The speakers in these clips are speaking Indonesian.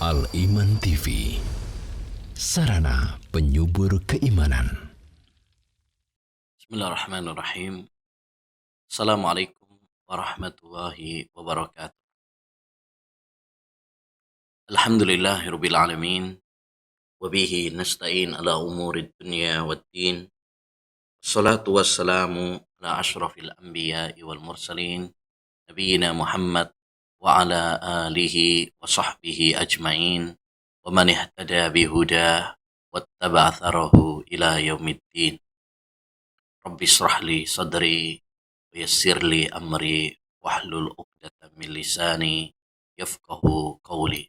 Al-Iman TV, sarana penyubur keimanan. Bismillahirrahmanirrahim. Assalamualaikum warahmatullahi wabarakatuh. Alhamdulillahirabbil alamin wa bihi nasta'in ala umurid dunya waddin. Wassalatu wassalamu ala asyrafil anbiya'i wal mursalin nabiyyina Muhammad wa ala alihi wa sahbihi ajmain wa man ihtada bihudah wattaba'a atharahu ila yaumiddin. Rabbi israh li sadri wa yassir li amri wahlul 'uqdatam min lisani yafqahu qawli.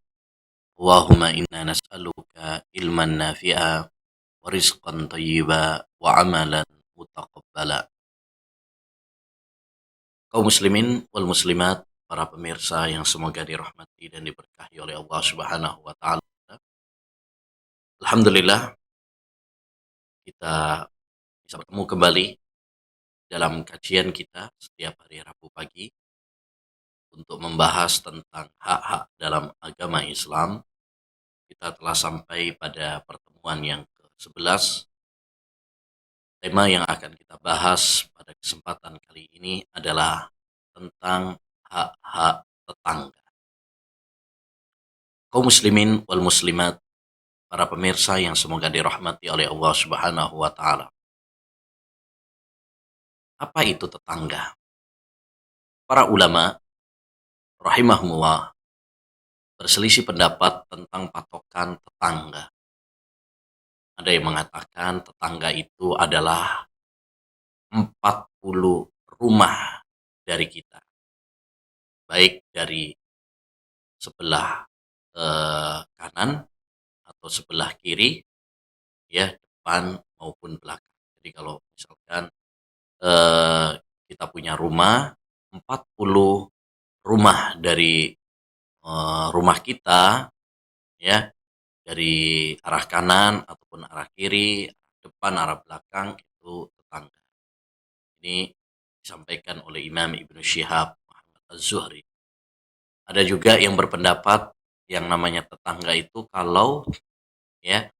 Allahumma inna nas'aluka ilman nafi'a wa rizqan thayyiba wa amalan mutaqabbala. Kaum muslimin wal muslimat, para pemirsa yang semoga dirahmati dan diberkahi oleh Allah Subhanahu wa taala. Alhamdulillah kita bisa bertemu kembali dalam kajian kita setiap hari Rabu pagi untuk membahas tentang hak-hak dalam agama Islam. Kita telah sampai pada pertemuan yang ke-11. Tema yang akan kita bahas pada kesempatan kali ini adalah tentang hak-hak tetangga. Kaum muslimin wal muslimat, para pemirsa yang semoga dirahmati oleh Allah Subhanahu wa taala. Apa itu tetangga? Para ulama rahimahumullah berselisih pendapat tentang patokan tetangga. Ada yang mengatakan tetangga itu adalah 40 rumah dari kita. Baik dari sebelah kanan atau sebelah kiri, ya, depan maupun belakang. Jadi kalau misalkan kita punya rumah, 40 rumah dari rumah kita, ya, dari arah kanan ataupun arah kiri, depan, arah belakang, itu tetangga. Ini disampaikan oleh Imam Ibnu Syihab Muhammad Az-Zuhri. Ada juga yang berpendapat yang namanya tetangga itu kalau, ya,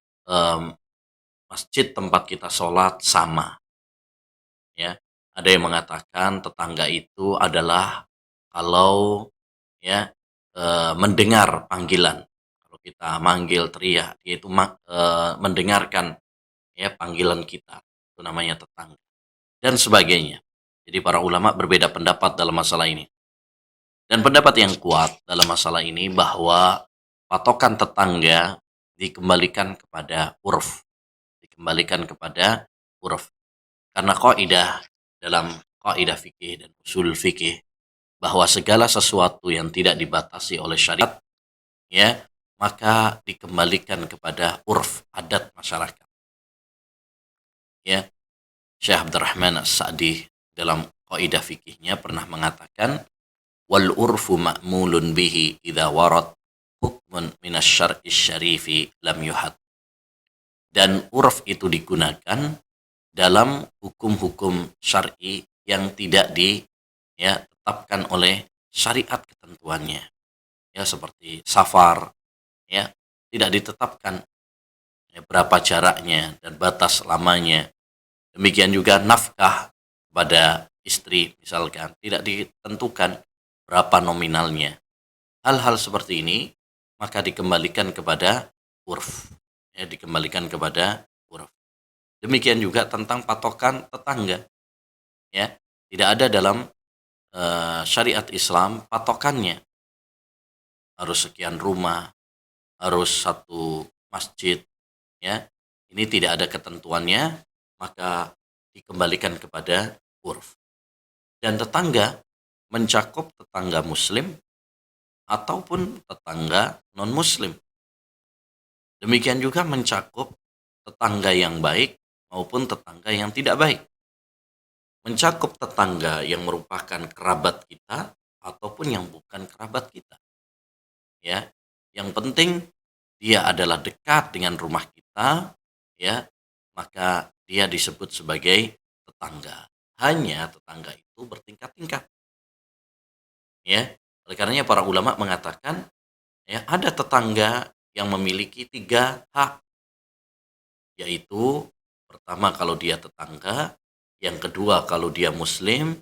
masjid tempat kita sholat sama, ya. Ada yang mengatakan tetangga itu adalah kalau, ya, mendengar panggilan. Kalau kita manggil teriak, dia itu mendengarkan, ya, panggilan kita. Itu namanya tetangga dan sebagainya. Jadi para ulama berbeda pendapat dalam masalah ini. Dan pendapat yang kuat dalam masalah ini bahwa patokan tetangga dikembalikan kepada urf. Dikembalikan kepada urf. Karena kaidah dalam kaidah fikih dan usul fikih bahwa segala sesuatu yang tidak dibatasi oleh syariat, ya, maka dikembalikan kepada urf, adat masyarakat. Ya, Syekh Abdurrahman As-Sa'di dalam kaidah fikihnya pernah mengatakan wal urfu ma'mulun bihi idza warad hukmun minasyar'i syarifi lam yuhad. Dan urf itu digunakan dalam hukum-hukum syar'i yang tidak ditetapkan oleh syariat ketentuannya. Ya, seperti safar, ya, tidak ditetapkan, ya, berapa jaraknya dan batas lamanya. Demikian juga nafkah pada istri misalkan tidak ditentukan berapa nominalnya. Hal-hal seperti ini maka dikembalikan kepada urf, ya, dikembalikan kepada urf. Demikian juga tentang patokan tetangga, ya, tidak ada dalam syariat Islam patokannya harus sekian rumah, harus satu masjid, ya. Ini tidak ada ketentuannya, maka dikembalikan kepada urf. Dan tetangga mencakup tetangga muslim ataupun tetangga non-muslim. Demikian juga mencakup tetangga yang baik maupun tetangga yang tidak baik. Mencakup tetangga yang merupakan kerabat kita ataupun yang bukan kerabat kita. Ya, yang penting dia adalah dekat dengan rumah kita, ya, maka dia disebut sebagai tetangga. Hanya tetangga itu bertingkat-tingkat. Ya, oleh karenanya para ulama mengatakan Ya, ada tetangga yang memiliki 3 hak, yaitu pertama kalau dia tetangga, yang kedua kalau dia muslim,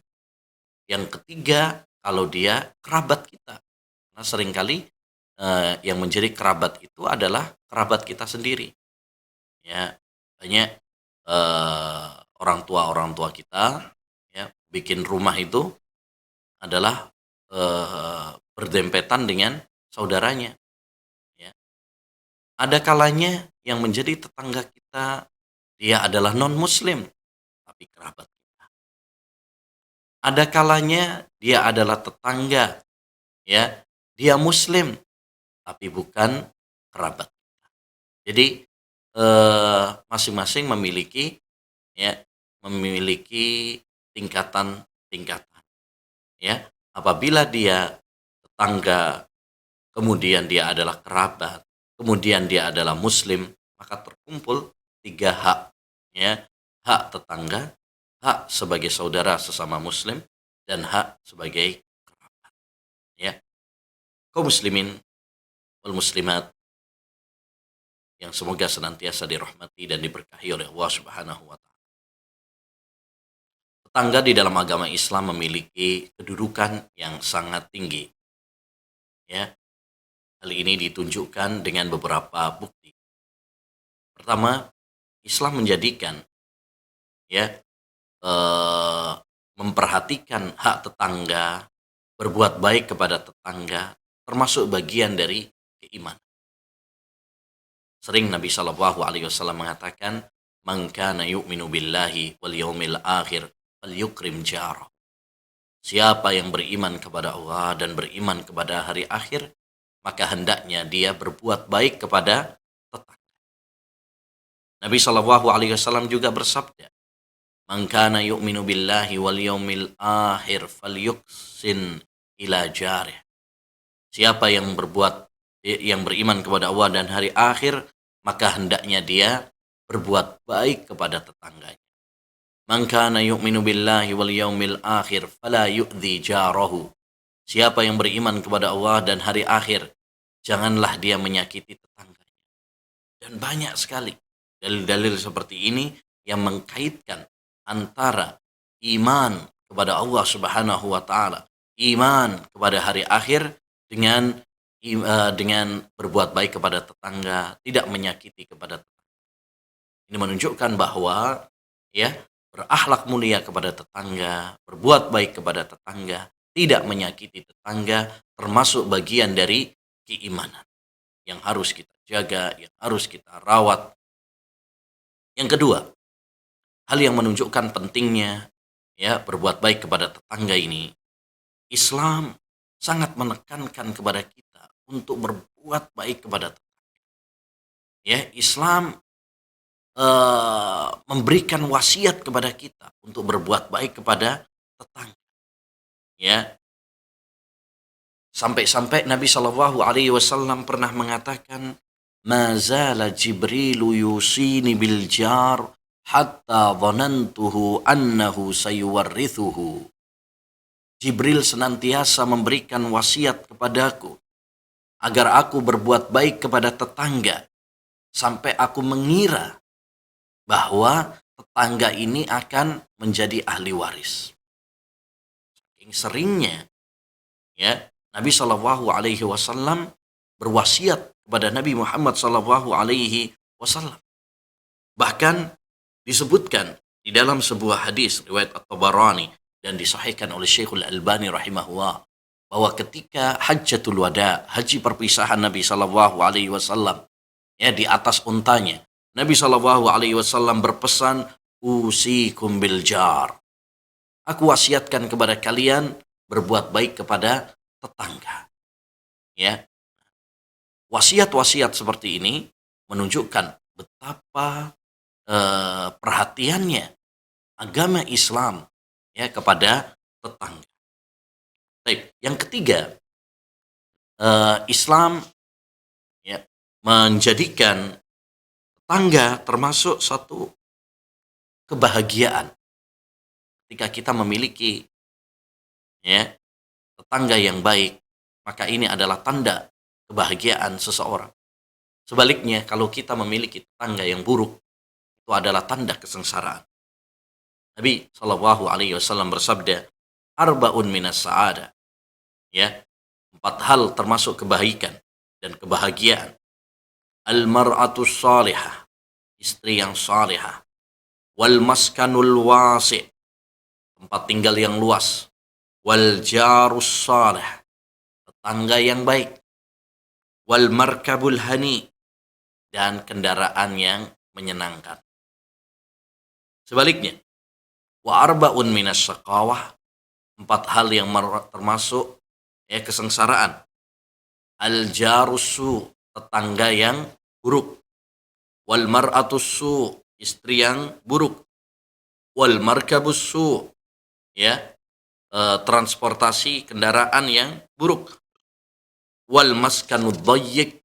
yang ketiga kalau dia kerabat kita. Karena seringkali yang menjadi kerabat itu adalah kerabat kita sendiri. Ya, banyak orang tua kita ya bikin rumah itu adalah berdempetan dengan saudaranya. Ya. Ada kalanya yang menjadi tetangga kita dia adalah non muslim tapi kerabat kita. Ada kalanya dia adalah tetangga ya, dia muslim tapi bukan kerabat. Jadi masing-masing memiliki ya, memiliki tingkatan-tingkatan ya. Apabila dia tetangga, kemudian dia adalah kerabat, kemudian dia adalah muslim, maka terkumpul 3 hak ya. Hak tetangga, hak sebagai saudara sesama muslim, dan hak sebagai kerabat ya. Kaum muslimin wal muslimat yang semoga senantiasa dirahmati dan diberkahi oleh Allah Subhanahu wa taala. Tetangga di dalam agama Islam memiliki kedudukan yang sangat tinggi. Ya, hal ini ditunjukkan dengan beberapa bukti. Pertama, Islam menjadikan ya eh, memperhatikan hak tetangga, berbuat baik kepada tetangga, termasuk bagian dari keimanan. Sering Nabi Shallallahu Alaihi Wasallam mengatakan, "Man kana yu'minu billahi wal yaumil akhir, falyukrim jarah." Siapa yang beriman kepada Allah dan beriman kepada hari akhir, maka hendaknya dia berbuat baik kepada tetangga. Nabi Shallallahu Alaihi Wasallam juga bersabda, "Man kana yu'minu billahi wal yaumil akhir, falyuksin ila jarih." Siapa yang beriman kepada Allah dan hari akhir, maka hendaknya dia berbuat baik kepada tetangganya. Man kana yu'minu billahi wal yaumil akhir fala yu'dhi jarahu. Siapa yang beriman kepada Allah dan hari akhir, janganlah dia menyakiti tetangganya. Dan banyak sekali dalil-dalil seperti ini yang mengkaitkan antara iman kepada Allah Subhanahu wa taala, iman kepada hari akhir dengan berbuat baik kepada tetangga, tidak menyakiti kepada tetangga. Ini menunjukkan bahwa ya, berakhlak mulia kepada tetangga, berbuat baik kepada tetangga, tidak menyakiti tetangga, termasuk bagian dari keimanan yang harus kita jaga, yang harus kita rawat. Yang kedua, hal yang menunjukkan pentingnya ya berbuat baik kepada tetangga ini, Islam sangat menekankan kepada kita untuk berbuat baik kepada tetangga. Ya, Islam memberikan wasiat kepada kita untuk berbuat baik kepada tetangga. Ya, sampai-sampai Nabi Shallallahu Alaihi Wasallam pernah mengatakan, "Mazala Jibrilu yusini bil jar hatta dhanantuhu annahu sayuwarrithuhu." Jibril senantiasa memberikan wasiat kepadaku agar aku berbuat baik kepada tetangga sampai aku mengira bahwa tetangga ini akan menjadi ahli waris. Saking seringnya ya Nabi Shallallahu Alaihi Wasallam berwasiat kepada Nabi Muhammad Shallallahu Alaihi Wasallam. Bahkan disebutkan di dalam sebuah hadis riwayat At-Tabarani dan disahihkan oleh Syekhul Albani rahimahullah, bahwa ketika Hajjatul Wada, haji perpisahan Nabi Shallallahu Alaihi Wasallam ya di atas untanya, Nabi Shallallahu Alaihi Wasallam berpesan, "Usikum bil jar." Aku wasiatkan kepada kalian berbuat baik kepada tetangga. Ya, wasiat-wasiat seperti ini menunjukkan betapa perhatiannya agama Islam ya kepada tetangga. Baik, yang ketiga, Islam ya menjadikan tetangga termasuk satu kebahagiaan. Ketika kita memiliki ya tetangga yang baik, maka ini adalah tanda kebahagiaan seseorang. Sebaliknya, kalau kita memiliki tetangga yang buruk, itu adalah tanda kesengsaraan. Nabi Shallallahu Alaihi Wasallam bersabda, "Arbaun minas sa'ada." Ya, 4 hal termasuk kebaikan dan kebahagiaan. Al-mar'atus salihah, istri yang salihah. Wal maskanul wasi', tempat tinggal yang luas. Wal jarus salih, tetangga yang baik. Wal markabul hani, dan kendaraan yang menyenangkan. Sebaliknya, wa arba'un minas syaqawah, 4 hal yang termasuk kesengsaraan. Al jarusu, tetangga yang buruk. Wal mar'atusu, istri yang buruk. Wal markabusu, transportasi kendaraan yang buruk. Wal maskanud dhayyik,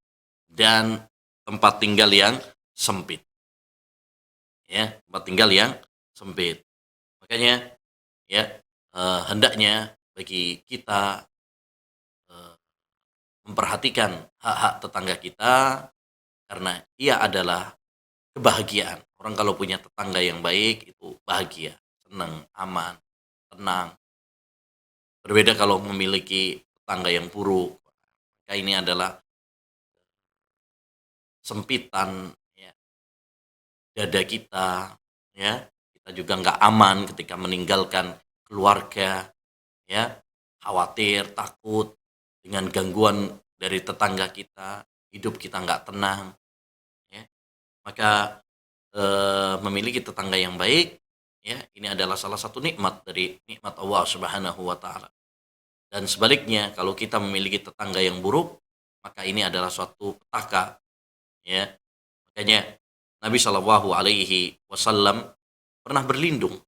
dan tempat tinggal yang sempit. Tempat tinggal yang sempit. Makanya hendaknya bagi kita memperhatikan hak-hak tetangga kita, karena ia adalah kebahagiaan. Orang kalau punya tetangga yang baik itu bahagia, senang, aman, tenang. Berbeda kalau memiliki tetangga yang buruk, maka ini adalah sempitan dada kita, kita juga nggak aman ketika meninggalkan keluarga, khawatir, takut dengan gangguan dari tetangga kita, hidup kita nggak tenang. Maka memiliki tetangga yang baik, ini adalah salah satu nikmat dari nikmat Allah Subhanahu wa Ta'ala. Dan sebaliknya, kalau kita memiliki tetangga yang buruk, maka ini adalah suatu petaka. Makanya Nabi Shallallahu Alaihi Wasallam pernah berlindung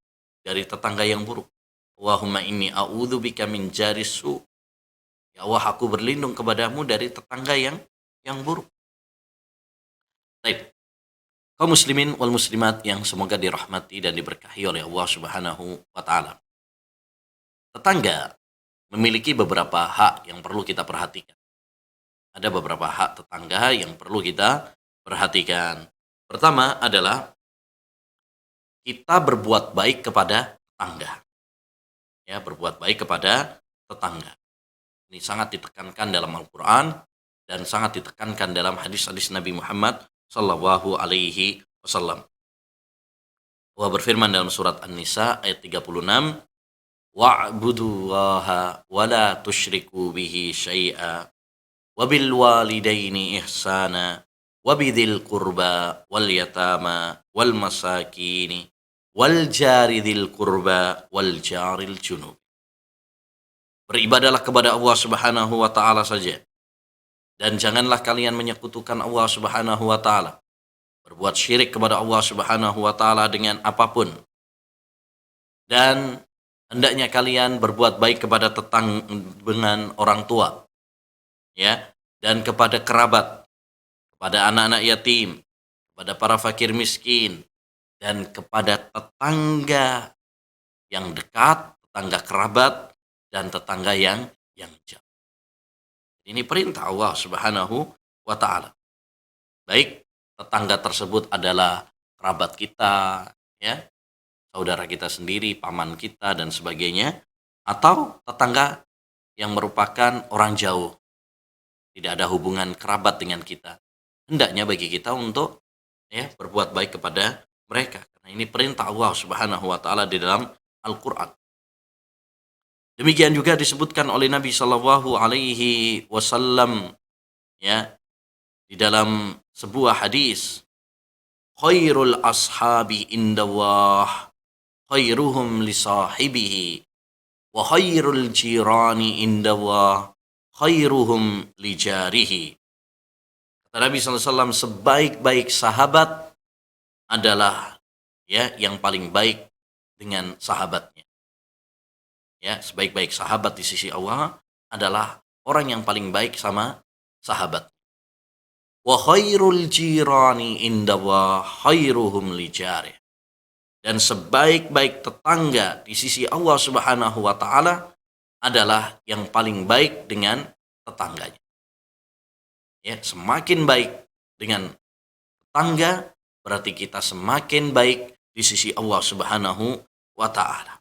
dari tetangga yang buruk. Allahumma inni a'udzubika min jaris su. Ya Allah, aku berlindung kepadamu dari tetangga yang buruk. Baik. Kaum muslimin wal muslimat yang semoga dirahmati dan diberkahi oleh Allah Subhanahu wa Ta'ala. Tetangga memiliki beberapa hak yang perlu kita perhatikan. Ada beberapa hak tetangga yang perlu kita perhatikan. Pertama adalah kita berbuat baik kepada tetangga. Berbuat baik kepada tetangga. Ini sangat ditekankan dalam Al-Quran dan sangat ditekankan dalam hadis-hadis Nabi Muhammad Sallallahu Alaihi Wasallam. Allah berfirman dalam surat An-Nisa ayat 36, wa'budullaha wa la tusyriku bihi syai'a wa bil walidaini ihsana wa bidhil qurba wal yatama wal masakini wal jari dzil qurba wal jaril junub. Beribadalah kepada Allah Subhanahu wa Ta'ala saja, dan janganlah kalian menyekutukan Allah Subhanahu wa Ta'ala, berbuat syirik kepada Allah Subhanahu wa Ta'ala dengan apapun. Dan hendaknya kalian berbuat baik kepada dengan orang tua, dan kepada kerabat, kepada anak-anak yatim, kepada para fakir miskin, dan kepada tetangga yang dekat, tetangga kerabat, dan tetangga yang jauh. Ini perintah Allah Subhanahu wa Ta'ala. Baik tetangga tersebut adalah kerabat kita, saudara kita sendiri, paman kita, dan sebagainya, atau tetangga yang merupakan orang jauh, tidak ada hubungan kerabat dengan kita. Hendaknya bagi kita untuk berbuat baik kepada mereka, karena ini perintah Allah Subhanahu wa Ta'ala di dalam Al-Quran. Demikian juga disebutkan oleh Nabi Shallallahu Alaihi Wasallam di dalam sebuah hadis, khairul ashabi indallah khairuhum li sahibihi wa khairul jirani indallah khairuhum li jarihi. Kata Nabi Sallallahu Alaihi Wasallam, sebaik-baik sahabat adalah yang paling baik dengan sahabatnya. Sebaik-baik sahabat di sisi Allah adalah orang yang paling baik sama sahabat. Wa khairul jirani indallah khairuhum li jarih. Dan sebaik-baik tetangga di sisi Allah Subhanahu wa Ta'ala adalah yang paling baik dengan tetangganya. Ya, semakin baik dengan tetangga berarti kita semakin baik di sisi Allah Subhanahu wa taala.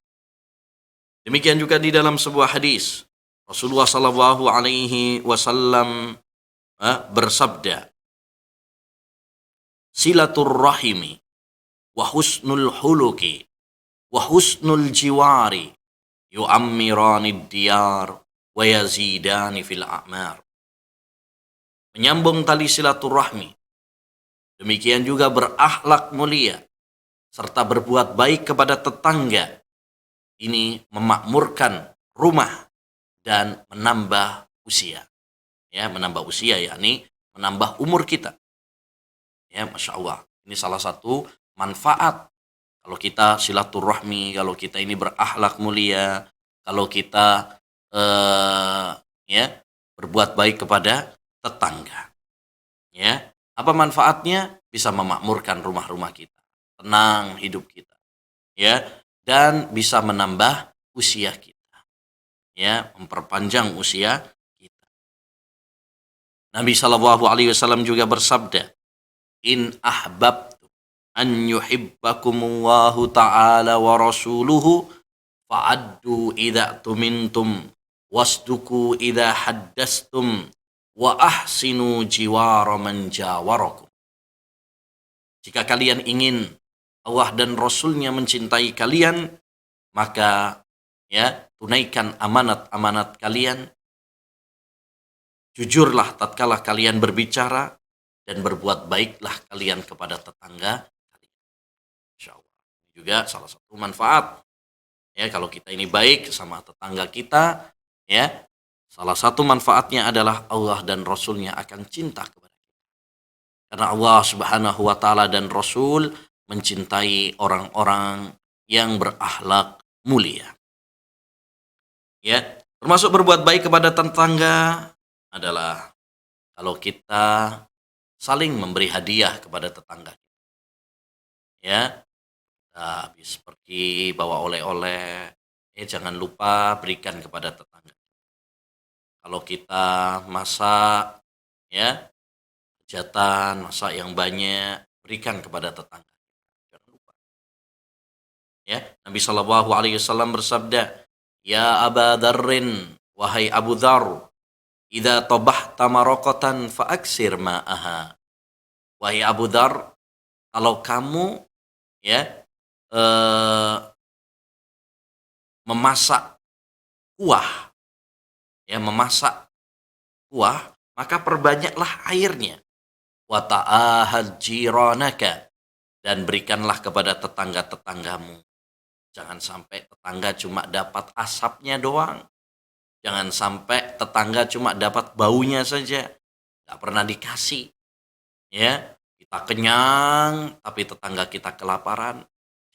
Demikian juga di dalam sebuah hadis Rasulullah sallallahu alaihi wasallam bersabda, "Silatur rahimi wa husnul huluki wa husnul jiwari yu'ammiranid diyar wa yazidani fil a'mar." Menyambung tali silaturahmi, demikian juga berakhlak mulia serta berbuat baik kepada tetangga, ini memakmurkan rumah dan menambah usia. Ya, menambah usia yakni menambah umur kita. Ya, Masya Allah. Ini salah satu manfaat kalau kita silaturahmi, kalau kita ini berakhlak mulia, kalau kita ya berbuat baik kepada tetangga. Ya, apa manfaatnya? Bisa memakmurkan rumah-rumah kita, tenang hidup kita, ya, dan bisa menambah usia kita, ya, memperpanjang usia kita. Nabi Shallallahu Alaihi Wasallam juga bersabda, "In ahbabtu an yuhibbakumullahu ta'ala wa rasuluhu fa'addu idza tumintum wasduku idza haddastum wa ahsinu jiwara man jawarakum." Jika kalian ingin Allah dan Rasulnya mencintai kalian, maka ya tunaikan amanat-amanat kalian, jujurlah tatkala kalian berbicara, dan berbuat baiklah kalian kepada tetangga kalian. Insya Allah. Juga salah satu manfaat. Ya, kalau kita ini baik sama tetangga kita, ya, salah satu manfaatnya adalah Allah dan Rasulnya akan cinta kepada kita. Karena Allah Subhanahu wa taala dan Rasul mencintai orang-orang yang berakhlak mulia. Ya, termasuk berbuat baik kepada tetangga adalah kalau kita saling memberi hadiah kepada tetangga. Ya, kita habis pergi bawa oleh-oleh, jangan lupa berikan kepada tetangga. Kalau kita masak, ya, hajatan, masak yang banyak, berikan kepada tetangga. Jangan lupa. Ya, Nabi Shallallahu Alaihi Wasallam bersabda, "Ya Aba Dzarrin, wahai Abu Dzar, idza tabahta maraqatan fa aksir ma'aha." Wahai Abu Dzar, kalau kamu ya memasak kuah, ya memasak kuah, maka perbanyaklah airnya. Wa ta'ahad jiranaka, dan berikanlah kepada tetangga-tetanggamu. Jangan sampai tetangga cuma dapat asapnya doang. Jangan sampai tetangga cuma dapat baunya saja. Gak pernah dikasih. Ya, kita kenyang tapi tetangga kita kelaparan.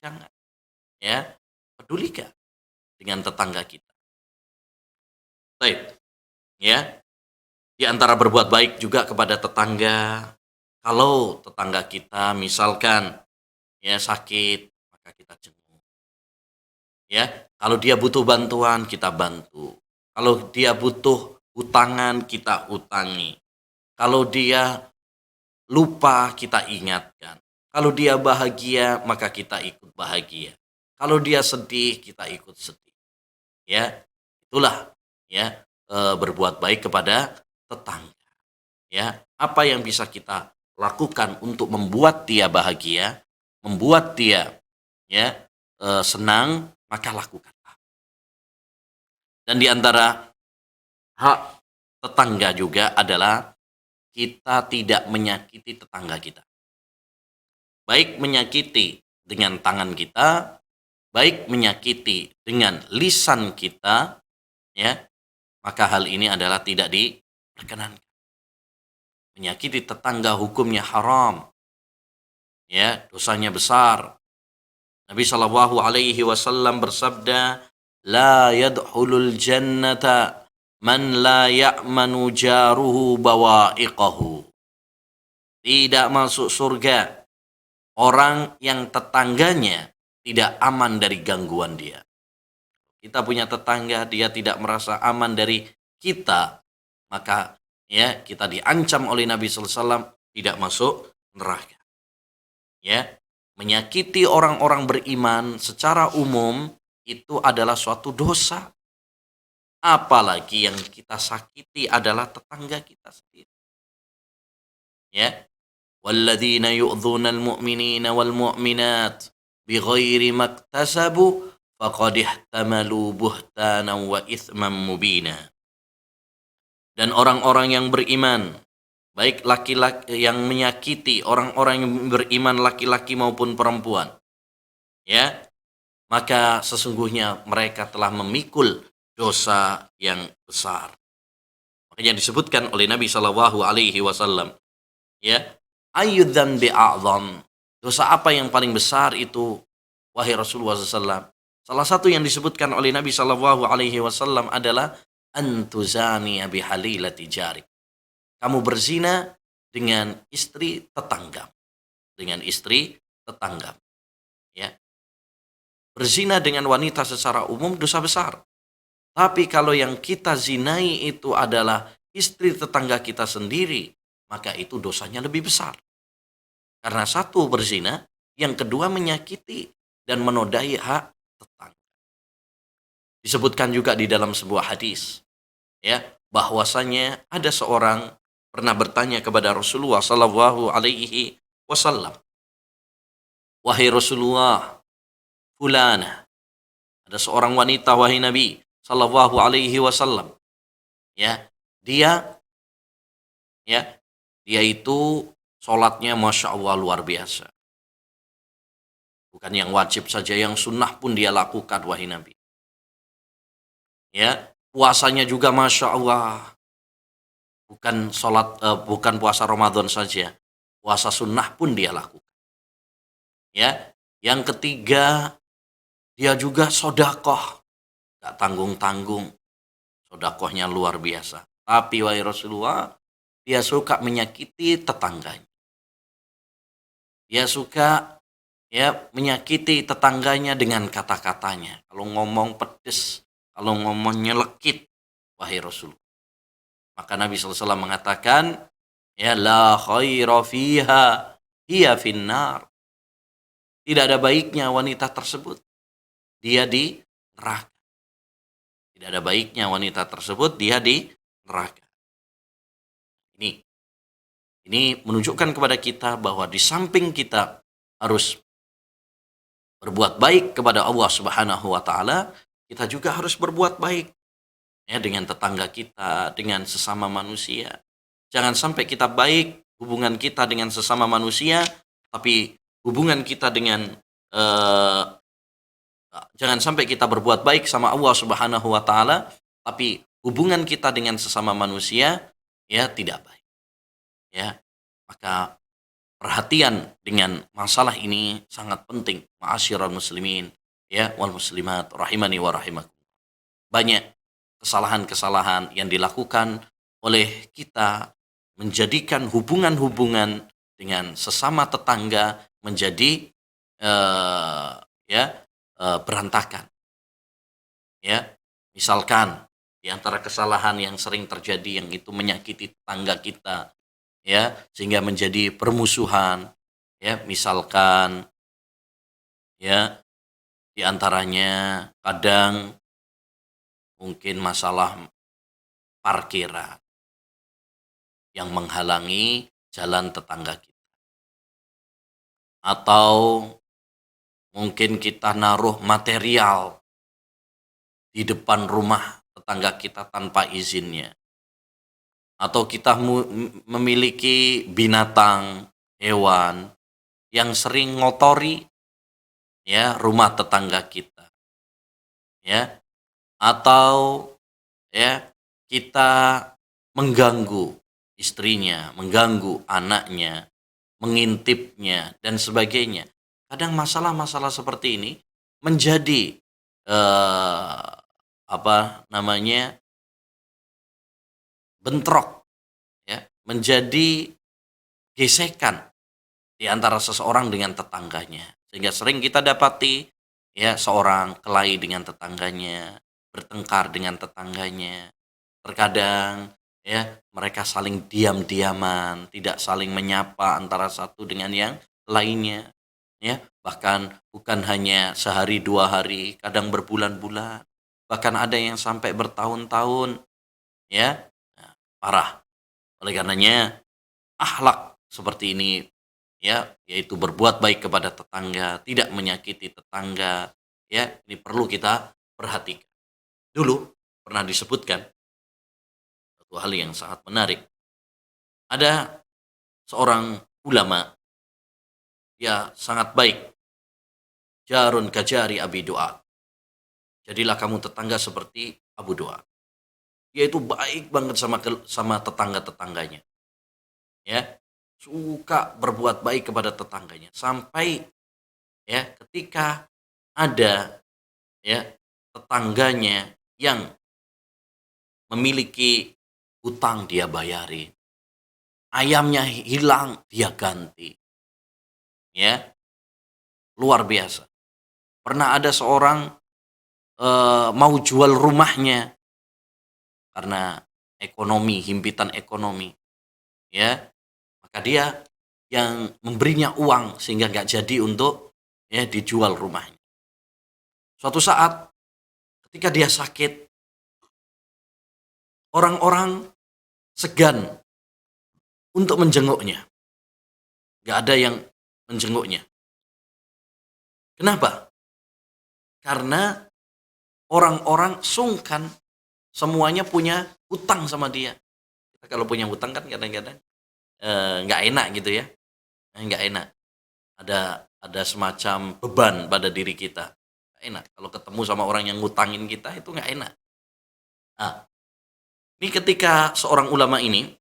Jangan. Ya, pedulikan dengan tetangga kita. Baik. Ya, di antara berbuat baik juga kepada tetangga. Kalau tetangga kita misalkan ya sakit, maka kita jenguk. Ya, kalau dia butuh bantuan, kita bantu. Kalau dia butuh hutangan, kita utangi. Kalau dia lupa, kita ingatkan. Kalau dia bahagia, maka kita ikut bahagia. Kalau dia sedih, kita ikut sedih. Ya, itulah ya berbuat baik kepada tetangga. Ya, apa yang bisa kita lakukan untuk membuat dia bahagia, membuat dia ya senang, maka lakukanlah. Dan di antara hak tetangga juga adalah kita tidak menyakiti tetangga kita. Baik menyakiti dengan tangan kita, baik menyakiti dengan lisan kita, ya, maka hal ini adalah tidak diperkenankan. Menyakiti tetangga hukumnya haram. Ya, dosanya besar. Nabi Shallallahu Alaihi Wasallam bersabda, "La yadkhulul jannata man la ya'manu jaruhu bawa'iqahu." Tidak masuk surga orang yang tetangganya tidak aman dari gangguan dia. Kita punya tetangga, dia tidak merasa aman dari kita, maka ya kita diancam oleh Nabi sallallahu alaihi wasallam tidak masuk neraka. Ya, menyakiti orang-orang beriman secara umum itu adalah suatu dosa. Apalagi yang kita sakiti adalah tetangga kita sendiri. Ya, walladzina yu'dzuna al-mu'minina wal mu'minat bighairi maktasabu faqad ihtamalu buhtanan wa itsman mubina. Dan orang-orang yang beriman, baik laki-laki yang menyakiti orang-orang yang beriman laki-laki maupun perempuan, ya, maka sesungguhnya mereka telah memikul dosa yang besar. Makanya disebutkan oleh Nabi Shallallahu Alaihi Wasallam, ya, ayyudzan bi'a'zam, dosa apa yang paling besar itu, wahai Rasulullah SAW? Salah satu yang disebutkan oleh Nabi Shallallahu Alaihi Wasallam adalah antuzani bihalilati jarik. Kamu berzina dengan istri tetangga, dengan istri tetangga, ya. Berzina dengan wanita secara umum dosa besar. Tapi kalau yang kita zinai itu adalah istri tetangga kita sendiri, maka itu dosanya lebih besar. Karena satu berzina, yang kedua menyakiti dan menodai hak tetangga. Disebutkan juga di dalam sebuah hadis, ya, bahwasanya ada seorang pernah bertanya kepada Rasulullah Sallallahu Alaihi Wasallam, wahai Rasulullah, fulana, ada seorang wanita wahai Nabi Sallallahu Alaihi Wasallam, ya, dia itu sholatnya masya Allah luar biasa, bukan yang wajib saja, yang sunnah pun dia lakukan wahai Nabi, ya, puasanya juga masya Allah, bukan puasa Ramadan saja, puasa sunnah pun dia lakukan, ya. Yang ketiga, dia juga sodakoh, gak tanggung-tanggung, sodakohnya luar biasa. Tapi wahai Rasulullah, dia suka menyakiti tetangganya. Dia suka, ya, menyakiti tetangganya dengan kata-katanya. Kalau ngomong pedes, kalau ngomong nyelekit, wahai Rasul. Maka Nabi SAW mengatakan, ya, la khaira fiha hiya finnar. Tidak ada baiknya wanita tersebut, dia di neraka. Tidak ada baiknya wanita tersebut, dia di neraka. Ini menunjukkan kepada kita bahwa di samping kita harus berbuat baik kepada Allah Subhanahu wa taala, kita juga harus berbuat baik, ya, dengan tetangga kita, dengan sesama manusia. Jangan sampai kita baik hubungan kita dengan sesama manusia, tapi hubungan kita dengan jangan sampai kita berbuat baik sama Allah Subhanahu wa taala, tapi hubungan kita dengan sesama manusia, ya, tidak baik. Ya, maka perhatian dengan masalah ini sangat penting, ma'asyiral muslimin, ya, wal muslimat rahimani wa rahimakum. Banyak kesalahan-kesalahan yang dilakukan oleh kita menjadikan hubungan-hubungan dengan sesama tetangga menjadi berantakan. Ya, misalkan di antara kesalahan yang sering terjadi yang itu menyakiti tetangga kita, ya, sehingga menjadi permusuhan, ya, misalkan, ya, di antaranya kadang mungkin masalah parkiran yang menghalangi jalan tetangga kita, atau mungkin kita naruh material di depan rumah tetangga kita tanpa izinnya, atau kita memiliki binatang, hewan yang sering ngotori, ya, rumah tetangga kita, ya, atau, ya, kita mengganggu istrinya, mengganggu anaknya, mengintipnya dan sebagainya. Kadang masalah-masalah seperti ini menjadi bentrok, ya, menjadi gesekan di antara seseorang dengan tetangganya, sehingga sering kita dapati, ya, seorang kelahi dengan tetangganya, bertengkar dengan tetangganya. Terkadang ya, mereka saling diam-diaman, tidak saling menyapa antara satu dengan yang lainnya, ya. Bahkan bukan hanya sehari 2 hari, kadang berbulan-bulan, bahkan ada yang sampai bertahun-tahun, ya. Nah, parah. Oleh karenanya akhlak seperti ini, ya, yaitu berbuat baik kepada tetangga, tidak menyakiti tetangga, ya, ini perlu kita perhatikan. Dulu pernah disebutkan satu hal yang sangat menarik. Ada seorang ulama, dia sangat baik, jarun kajari abi doa. Jadilah kamu tetangga seperti Abu Doa. Dia itu baik banget sama tetangga-tetangganya, ya. Suka berbuat baik kepada tetangganya sampai, ya, ketika ada, ya, tetangganya yang memiliki hutang dia bayari, ayamnya hilang dia ganti, ya, luar biasa. Pernah ada seorang mau jual rumahnya karena ekonomi, himpitan ekonomi, ya, maka dia yang memberinya uang sehingga nggak jadi untuk, ya, dijual rumahnya. Suatu saat ketika dia sakit, orang-orang segan untuk menjenguknya, nggak ada yang menjenguknya. Kenapa? Karena orang-orang sungkan, semuanya punya hutang sama dia. Kita kalau punya hutang kan kadang-kadang nggak enak gitu ya, nggak enak. Ada semacam beban pada diri kita. Nggak enak kalau ketemu sama orang yang ngutangin kita, itu nggak enak. Nah, ini ketika seorang ulama ini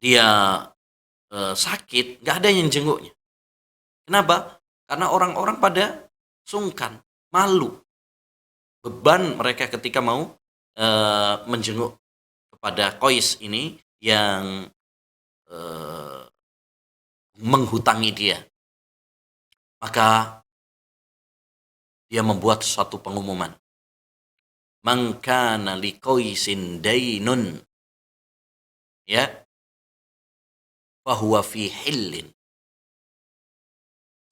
dia sakit, nggak ada yang jenguknya. Kenapa? Karena orang-orang pada sungkan, malu, beban mereka ketika mau menjenguk kepada Qais ini yang eh, menghutangi dia. Maka dia membuat suatu pengumuman. Man kana liqaisin dainun, ya, fahuwa fi hillin.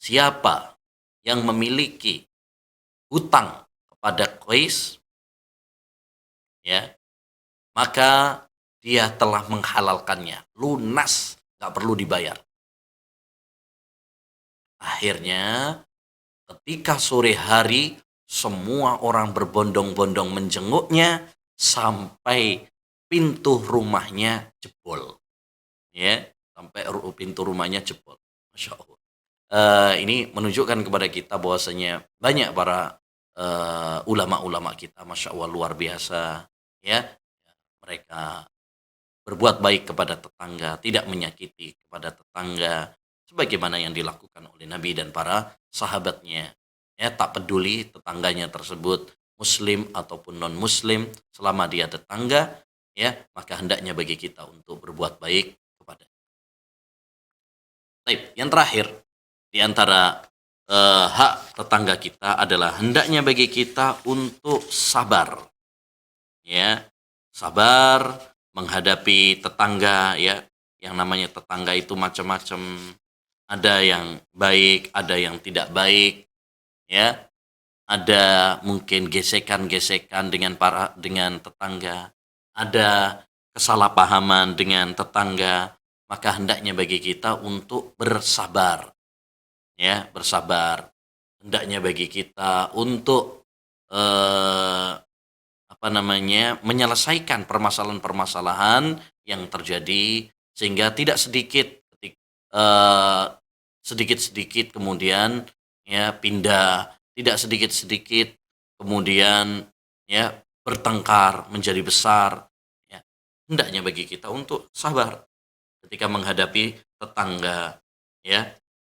Siapa yang memiliki hutang kepada Qais, ya, maka dia telah menghalalkannya, lunas, nggak perlu dibayar. Akhirnya ketika sore hari semua orang berbondong-bondong menjenguknya sampai pintu rumahnya jebol, ya, sampai pintu rumahnya jebol. Masya Allah. Ini menunjukkan kepada kita bahwasanya banyak para ulama-ulama kita, masya Allah, luar biasa, ya. Mereka berbuat baik kepada tetangga, tidak menyakiti kepada tetangga, sebagaimana yang dilakukan oleh Nabi dan para sahabatnya. Ya, tak peduli tetangganya tersebut muslim ataupun non muslim, selama dia tetangga, ya, maka hendaknya bagi kita untuk berbuat baik kepada. Baik, yang terakhir di antara hak tetangga kita adalah hendaknya bagi kita untuk sabar, ya, sabar menghadapi tetangga, ya. Yang namanya tetangga itu macam-macam, ada yang baik, ada yang tidak baik, ya. Ada mungkin gesekan-gesekan dengan tetangga, ada kesalahpahaman dengan tetangga, maka hendaknya bagi kita untuk bersabar, ya, bersabar. Hendaknya bagi kita untuk eh, apa namanya, menyelesaikan permasalahan-permasalahan yang terjadi sehingga tidak eh, sedikit-sedikit kemudian, ya, pindah, tidak sedikit-sedikit kemudian, ya, bertengkar menjadi besar, ya. Hendaknya bagi kita untuk sabar ketika menghadapi tetangga, ya,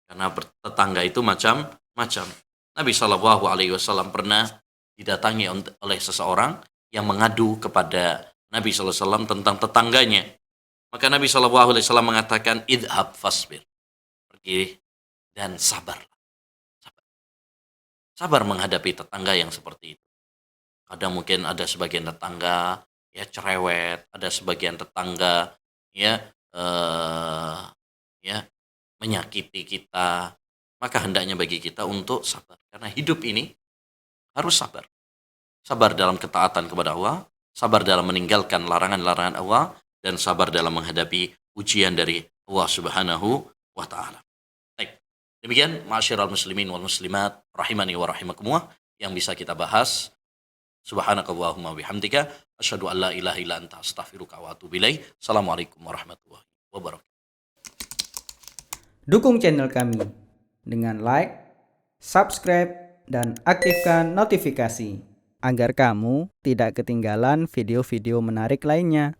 karena tetangga itu macam-macam. Nabi Shallallahu Alaihi Wasallam pernah didatangi oleh seseorang yang mengadu kepada Nabi Sallallahu Alaihi Wasallam tentang tetangganya. Maka Nabi Shallallahu Alaihi Wasallam mengatakan, idhab fasbir, pergi dan sabar. Sabar menghadapi tetangga yang seperti itu. Kadang mungkin ada sebagian tetangga ya cerewet, ada sebagian tetangga ya eh, ya menyakiti kita, maka hendaknya bagi kita untuk sabar. Karena hidup ini harus sabar. Sabar dalam ketaatan kepada Allah, sabar dalam meninggalkan larangan-larangan Allah, dan sabar dalam menghadapi ujian dari Allah Subhanahu wa taala. Baik. Demikian ma'asyiral muslimin wal muslimat rahimani wa rahimakumullah yang bisa kita bahas. Subhanakallahumma bihamdika asyhadu an la ilaha illa anta astaghfiruka wa atubu ilaik. Assalamualaikum warahmatullahi wabarakatuh. Dukung channel kami dengan like, subscribe, dan aktifkan notifikasi agar kamu tidak ketinggalan video-video menarik lainnya.